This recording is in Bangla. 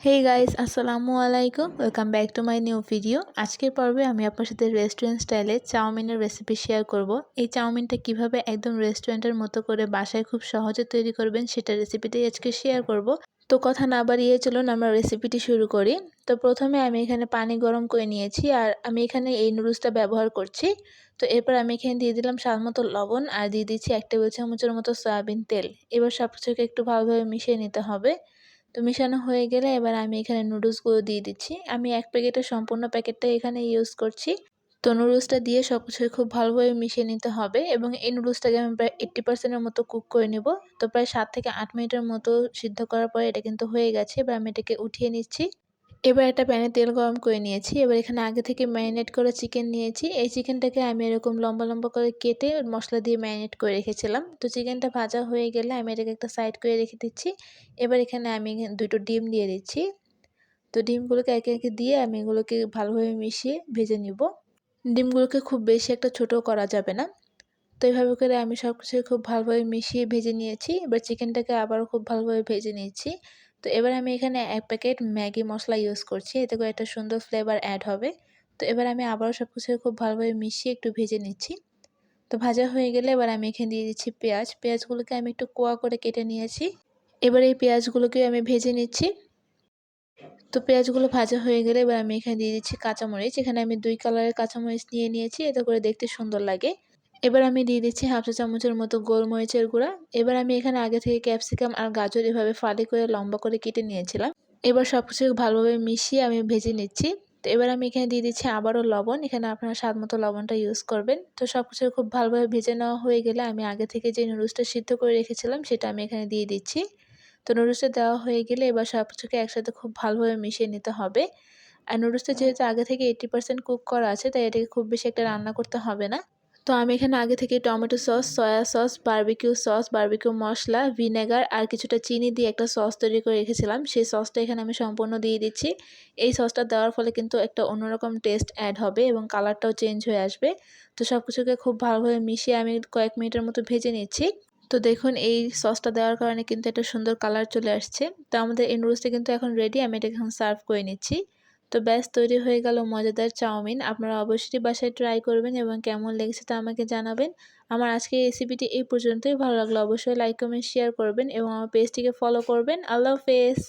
হেই গাইস, আসসালামু আলাইকুম। Welcome back to my new video. আজকের পর্বে আমি আপনার সাথে রেস্টুরেন্ট স্টাইলে চাউমিনের রেসিপি শেয়ার করব। এই চাউমিনটা কিভাবে একদম রেস্টুরেন্টের মতো করে বাসায় খুব সহজে তৈরি করবেন সেটা রেসিপিটাই আজকে শেয়ার করব। তো কথা না বাড়িয়ে চলুন আমরা রেসিপিটি শুরু করি। তো প্রথমে আমি এখানে পানি গরম করে নিয়েছি আর আমি এখানে এই নুডলসটা ব্যবহার করছি। তো এরপর আমি এখানে দিয়ে দিলাম স্বাদমতো লবণ আর দিয়ে দিচ্ছি 1 টেবিল চামচের মতো সয়াবিন তেল। এবার সবকিছুকে একটু ভালোভাবে মিশিয়ে নিতে হবে। তো মেশানো হয়ে গেলে এবার আমি এখানে নুডলসগুলো দিয়ে দিচ্ছি। আমি 1 প্যাকেটের সম্পূর্ণ প্যাকেটটাই এখানে ইউজ করছি। তো নুডলসটা দিয়ে সবকিছু খুব ভালোভাবে মিশিয়ে নিতে হবে এবং এই নুডলসটাকে আমি প্রায় 80% এর মতো কুক করে নেব। তো প্রায় 7 থেকে 8 মিনিটের মতো সিদ্ধ করার পরে এটা কিন্তু হয়ে গেছে। এবার আমি এটাকে উঠিয়ে নিচ্ছি। এবার একটা প্যানে তেল গরম করে নিয়েছি। এবার এখানে আগে থেকে ম্যারিনেট করা চিকেন নিয়েছি। এই চিকেনটাকে আমি এরকম লম্বা, লম্বা করে কেটে মসলা দিয়ে ম্যারিনেট করে রেখেছিলাম। তো চিকেনটা ভাজা হয়ে গেলে আমি এটাকে একটা সাইড করে রেখে দিচ্ছি। এবার এখানে আমি 2টো ডিম দিয়ে দিচ্ছি। তো ডিমগুলোকে একে, একে দিয়ে আমি এগুলোকে ভালোভাবে মিশিয়ে ভেজে নিব। ডিমগুলোকে খুব বেশি একটা ছোট করা যাবে না। তো এভাবে করে আমি সবকিছু খুব ভালোভাবে মিশিয়ে ভেজে নিয়েছি। এবার চিকেনটাকে আবারও খুব ভালোভাবে ভেজে নিচ্ছি। তো এবার আমি এখানে 1 প্যাকেট ম্যাগি মসলা ইউজ করছি। এতে করে একটা সুন্দর ফ্লেভার অ্যাড হবে। তো এবার আমি আবারও সবকিছু খুব ভালোভাবে মিশিয়ে একটু ভেজে নিচ্ছি। তো ভাজা হয়ে গেলে এবার আমি এখানে দিয়ে দিচ্ছি পেঁয়াজ। পেঁয়াজগুলোকে আমি একটু কোয়া করে কেটে নিয়েছি। এবার এই পেঁয়াজগুলোকে আমি ভেজে নিচ্ছি। তো পেঁয়াজগুলো ভাজা হয়ে গেলে এবার আমি এখানে দিয়ে দিচ্ছি কাঁচামরিচ। এখানে আমি 2 কালারের কাঁচামরিচ নিয়ে নিয়েছি, এতে করে দেখতে সুন্দর লাগে। এবার আমি দিয়ে দিচ্ছি হাফ চা চামচের মতো গোলমরিচের গুঁড়া। এবার আমি এখানে আগে থেকে ক্যাপসিকাম আর গাজর এভাবে ফালি করে লম্বা করে কেটে নিয়েছিলাম। এবার সবকিছু ভালোভাবে মিশিয়ে আমি ভেজে নিচ্ছি। তো এবার আমি এখানে দিয়ে দিচ্ছি আবারও লবণ। এখানে আপনারা স্বাদমতো লবণটা ইউজ করবেন। তো সবকিছু খুব ভালোভাবে ভেজে নেওয়া হয়ে গেলে আমি আগে থেকে যে নুডলসটা সিদ্ধ করে রেখেছিলাম সেটা আমি এখানে দিয়ে দিচ্ছি। তো নুডলসটা দেওয়া হয়ে গেলে এবার সবকিছুকে একসাথে খুব ভালোভাবে মিশিয়ে নিতে হবে। আর নুডলসটা যেহেতু আগে থেকে 80% কুক করা আছে তাই এটাকে খুব বেশি একটা রান্না করতে হবে না। তো আমি এখানে আগে থেকে tomato sauce, soya sauce, barbecue মসলা, ভিনেগার আর কিছুটা চিনি দিয়ে একটা সস তৈরি করে রেখেছিলাম। সেই সসটা এখানে আমি সম্পূর্ণ দিয়ে দিচ্ছি। এই সসটা দেওয়ার ফলে কিন্তু একটা অন্যরকম টেস্ট অ্যাড হবে এবং কালারটাও চেঞ্জ হয়ে আসবে। তো সবকিছুকে খুব ভালোভাবে মিশিয়ে আমি কয়েক মিনিটের মতো ভেজে নিচ্ছি। তো দেখুন এই সসটা দেওয়ার কারণে কিন্তু একটা সুন্দর কালার চলে আসছে। তো আমাদের এই নুডলসটা কিন্তু এখন রেডি। আমি এটাকে এখন সার্ভ করে নিচ্ছি। তো ব্যাস তৈরি হয়ে গেল মজাদার চাউমিন। আপনারা অবশ্যই বাসায় ট্রাই করবেন এবং কেমন লেগেছে তা আমাকে জানাবেন। আমার আজকের এই রেসিপিটি এই পর্যন্তই। ভালো লাগলে অবশ্যই লাইক, কমেন্ট, শেয়ার করবেন এবং আমার পেজটিকে ফলো করবেন। আল্লাহ হাফেজ।